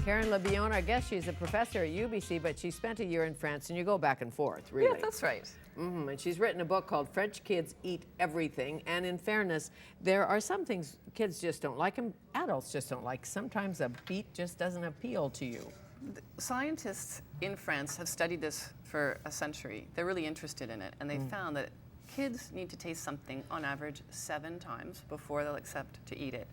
Karen Billon, I guess she's a professor at UBC, but she spent a year in France, and you go back and forth, really. Yeah, that's right. And she's written a book called French Kids Eat Everything, and in fairness, there are some things kids just don't like and adults just don't like. Sometimes a beet just doesn't appeal to you. Scientists in France have studied this for a century. They're really interested in it, and they found that kids need to taste something on average 7 times before they'll accept to eat it.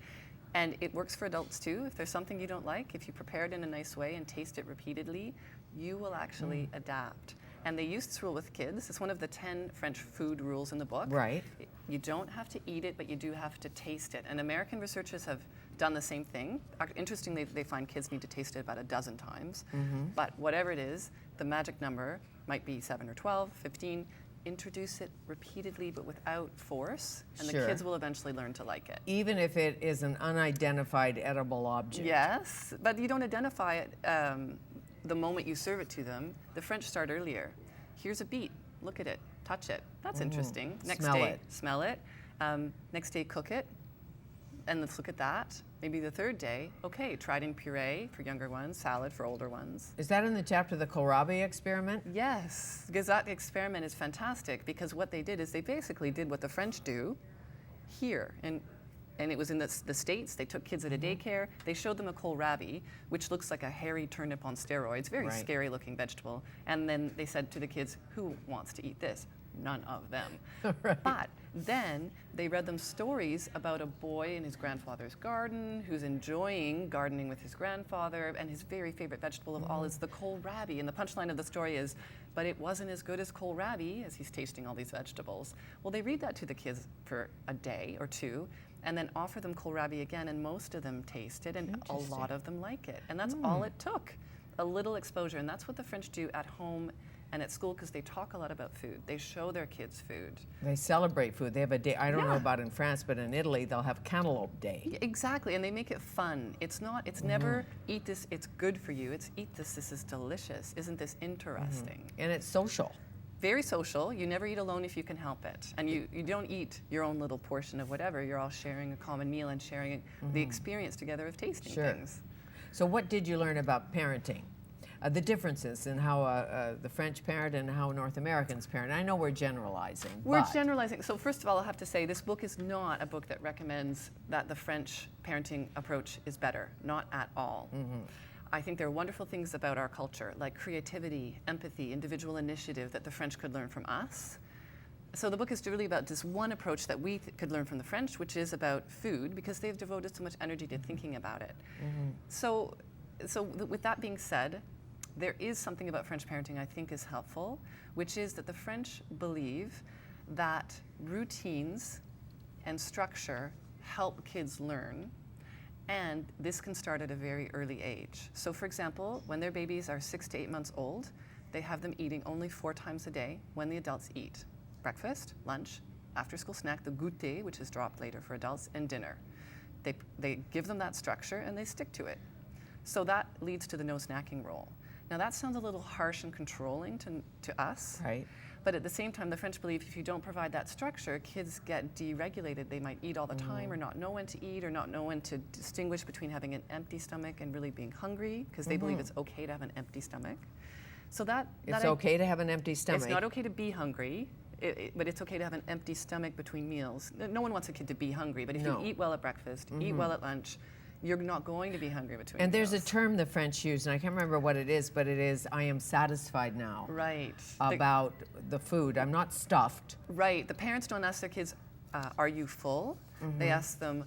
And it works for adults too. If there's something you don't like, if you prepare it in a nice way and taste it repeatedly, you will actually adapt. And they use this rule with kids. It's one of the 10 French food rules in the book. Right. You don't have to eat it, but you do have to taste it. And American researchers have done the same thing. Interestingly, they find kids need to taste it about 12 times. But whatever it is, the magic number might be 7 or 12, 15. Introduce it repeatedly but without force, and the kids will eventually learn to like it. Even if it is an unidentified edible object. Yes, but you don't identify it the moment you serve it to them. The French start earlier. Here's a beet. Look at it. Touch it. That's interesting. Next day, smell it. Next day, cook it. And let's look at that. Maybe the third day, okay, try it in puree for younger ones, salad for older ones. Is that in the chapter, the kohlrabi experiment? Yes, because that experiment is fantastic, because what they did is they basically did what the French do here. And it was in the States. They took kids at a daycare. They showed them a kohlrabi, which looks like a hairy turnip on steroids, very scary looking vegetable. And then they said to the kids, who wants to eat this? None of them. But then they read them stories about a boy in his grandfather's garden who's enjoying gardening with his grandfather, and his very favorite vegetable of all is the kohlrabi. And the punchline of the story is, but it wasn't as good as kohlrabi as he's tasting all these vegetables. Well, they read that to the kids for a day or two, and then offer them kohlrabi again, and most of them taste it, and a lot of them like it. And that's all it took, a little exposure. And that's what the French do at home and at school, because they talk a lot about food. They show their kids food. They celebrate food. They have a day, I don't know about in France, but in Italy, they'll have Cantaloupe Day. Exactly, and they make it fun. It's not, it's never eat this, it's good for you. It's eat this is delicious. Isn't this interesting? And it's social. Very social. You never eat alone if you can help it. And you don't eat your own little portion of whatever. You're all sharing a common meal and sharing the experience together of tasting things. So what did you learn about parenting? The differences in how the French parent and how North Americans parent. I know we're generalizing. We're generalizing. So first of all, I'll have to say this book is not a book that recommends that the French parenting approach is better. Not at all. I think there are wonderful things about our culture, like creativity, empathy, individual initiative, that the French could learn from us. So the book is really about this one approach that we could learn from the French, which is about food, because they've devoted so much energy to thinking about it. So with that being said, there is something about French parenting I think is helpful, which is that the French believe that routines and structure help kids learn, and this can start at a very early age. So for example, when their babies are 6 to 8 months old, they have them eating only 4 times a day when the adults eat. Breakfast, lunch, after school snack, the goûter, which is dropped later for adults, and dinner. They give them that structure and they stick to it. So that leads to the no snacking rule. Now that sounds a little harsh and controlling to us, but at the same time, the French believe if you don't provide that structure, kids get deregulated. They might eat all the time, or not know when to eat, or not know when to distinguish between having an empty stomach and really being hungry, because they believe it's okay to have an empty stomach. So it's okay to have an empty stomach. It's not okay to be hungry, but it's okay to have an empty stomach between meals. No one wants a kid to be hungry, but if you eat well at breakfast, eat well at lunch, you're not going to be hungry between And meals. there's a term the French use, and I can't remember what it is, but it is, I am satisfied now. Right. About the food. I'm not stuffed. Right. The parents don't ask their kids, are you full? They ask them,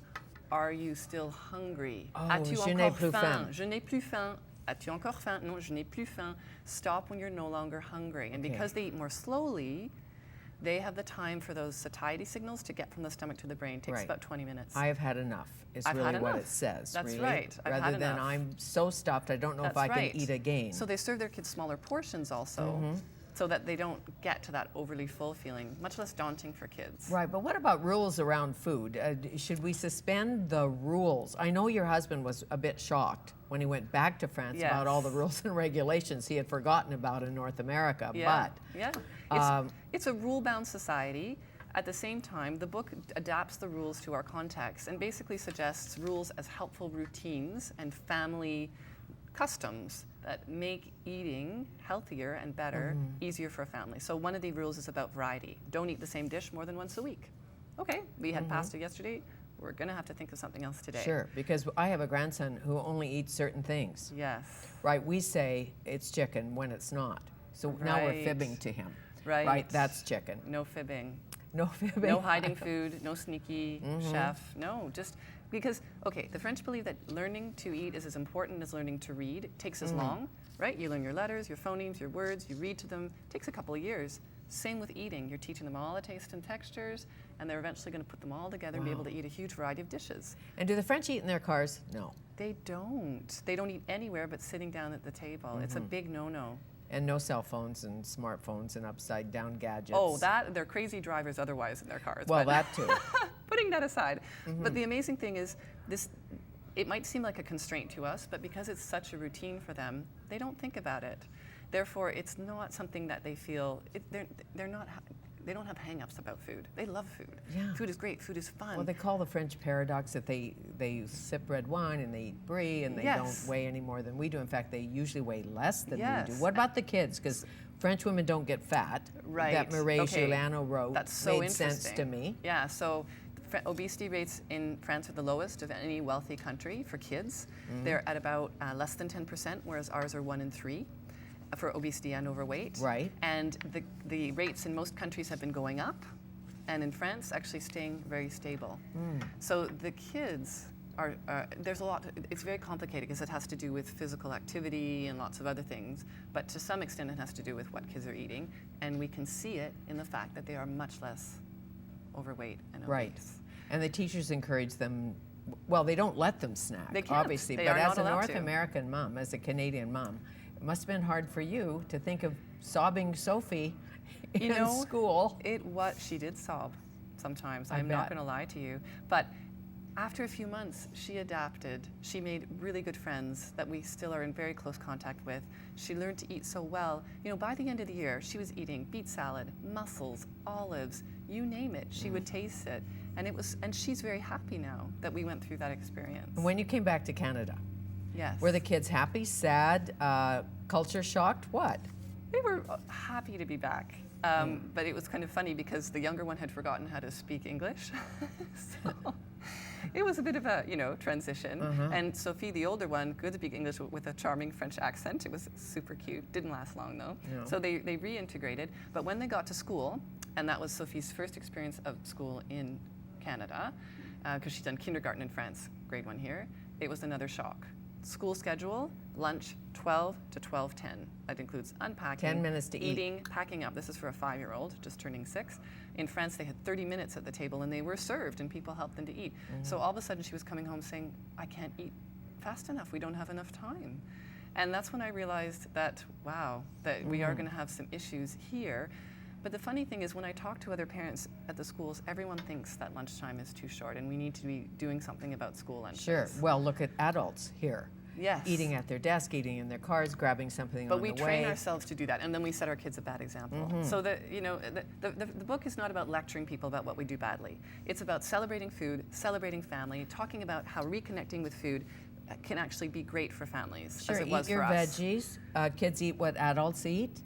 are you still hungry? As-tu encore faim? Je n'ai plus faim. As-tu encore faim? Non, je n'ai plus faim. Stop when you're no longer hungry. And because they eat more slowly, they have the time for those satiety signals to get from the stomach to the brain. It takes about 20 minutes. I have had enough, is really what it says. That's really. right. Rather than I'm so stuffed, I don't know if I can eat again. So they serve their kids smaller portions also, so that they don't get to that overly full feeling, much less daunting for kids. Right, but what about rules around food? Should we suspend the rules? I know your husband was a bit shocked when he went back to France about all the rules and regulations he had forgotten about in North America. It's a rule-bound society. At the same time, the book adapts the rules to our context and basically suggests rules as helpful routines and family customs that make eating healthier and better, easier for a family. So one of the rules is about variety. Don't eat the same dish more than once a week. Okay, we had pasta yesterday. We're going to have to think of something else today. Sure, because I have a grandson who only eats certain things. Yes. Right, we say it's chicken when it's not. So now we're fibbing to him. Right. Right, that's chicken. No fibbing. No fibbing. No hiding food, no sneaky chef. No, just because, okay, the French believe that learning to eat is as important as learning to read. It takes as long, right? You learn your letters, your phonemes, your words, you read to them. It takes a couple of years. Same with eating. You're teaching them all the tastes and textures, and they're eventually going to put them all together and be able to eat a huge variety of dishes. And do the French eat in their cars? No. They don't. They don't eat anywhere but sitting down at the table. It's a big no-no. And no cell phones and smartphones and upside down gadgets. Oh, they're crazy drivers otherwise in their cars. Well, that too. Putting that aside. But the amazing thing is this, it might seem like a constraint to us, but because it's such a routine for them, they don't think about it. Therefore, it's not something that they feel, they don't have hang-ups about food. They love food. Yeah. Food is great, food is fun. Well, they call the French paradox that they sip red wine and they eat brie and they don't weigh any more than we do. In fact, they usually weigh less than we do. What about the kids? Because French women don't get fat. Right. That Mireille Giuliano wrote That's so made sense to me. Yeah, so obesity rates in France are the lowest of any wealthy country for kids. They're at about less than 10%, whereas ours are 1 in 3. For obesity and overweight. Right. And the rates in most countries have been going up, and in France actually staying very stable. So the kids are, there's a lot, it's very complicated because it has to do with physical activity and lots of other things, but to some extent it has to do with what kids are eating, and we can see it in the fact that they are much less overweight and obese. Right. And the teachers encourage them, well, they don't let them snack, They can't. obviously, They but are as not a allowed North to. American mom, as a Canadian mom, it must have been hard for you to think of sobbing Sophie in school. She did sob sometimes. I I'm not bet. going to lie to you. But after a few months, she adapted. She made really good friends that we still are in very close contact with. She learned to eat so well. By the end of the year, she was eating beet salad, mussels, olives, you name it. She would taste it. And she's very happy now that we went through that experience. When you came back to Canada, Yes. were the kids happy, sad, culture shocked? What? They were happy to be back. But it was kind of funny because the younger one had forgotten how to speak English. So it was a bit of a, transition. And Sophie, the older one, could speak English with a charming French accent. It was super cute. Didn't last long though. No. So they reintegrated. But when they got to school, and that was Sophie's first experience of school in Canada, because she'd done kindergarten in France, grade 1 here, it was another shock. School schedule, lunch 12 to 12:10. That includes unpacking, 10 minutes to eating, packing up. This is for a 5-year-old just turning 6. In France, they had 30 minutes at the table and they were served and people helped them to eat. So all of a sudden she was coming home saying, I can't eat fast enough. We don't have enough time. And that's when I realized that, wow, that we are going to have some issues here. But the funny thing is when I talk to other parents at the schools, everyone thinks that lunchtime is too short and we need to be doing something about school lunches. Sure. Well, look at adults here. Yes. Eating at their desk, eating in their cars, grabbing something But on the way. we train ourselves to do that, and then we set our kids a bad example. So the book is not about lecturing people about what we do badly. It's about celebrating food, celebrating family, talking about how reconnecting with food can actually be great for families, Sure, as it was eat your for us. veggies. Kids eat what adults eat.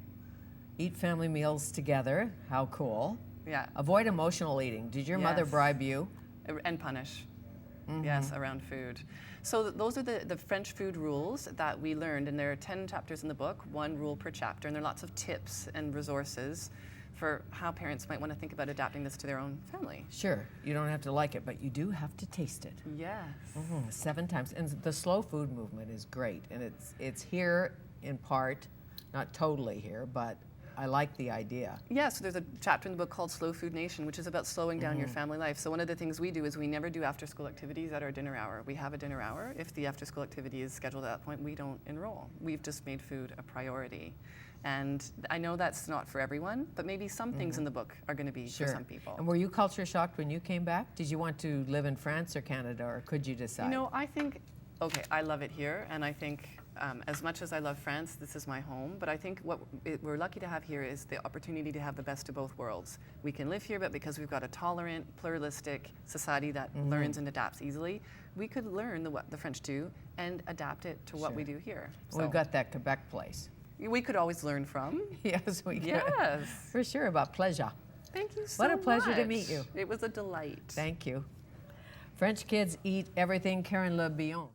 Eat family meals together. How cool. Yeah, Avoid emotional eating. Did your mother Yes. bribe you? and punish. Yes, around food. So those are the French food rules that we learned, and there are 10 chapters in the book, 1 rule per chapter, and there are lots of tips and resources for how parents might want to think about adapting this to their own family. Sure, you don't have to like it, but you do have to taste it. Yes. 7 times. And the slow food movement is great, and it's here in part, not totally here, but I like the idea. Yeah, so there's a chapter in the book called Slow Food Nation, which is about slowing down your family life. So one of the things we do is we never do after-school activities at our dinner hour. We have a dinner hour. If the after-school activity is scheduled at that point, we don't enroll. We've just made food a priority. And I know that's not for everyone, but maybe some things in the book are going to be for some people. And were you culture shocked when you came back? Did you want to live in France or Canada, or could you decide? I think Okay, I love it here, and I think as much as I love France, this is my home, but I think what we're lucky to have here is the opportunity to have the best of both worlds. We can live here, but because we've got a tolerant, pluralistic society that learns and adapts easily, we could learn what the French do and adapt it to what we do here. So we've got that Quebec place. We could always learn from. Yes, we could. Yes. For sure, about pleasure. Thank you so much. What a pleasure to meet you. It was a delight. Thank you. French kids eat everything Karen Le Billon.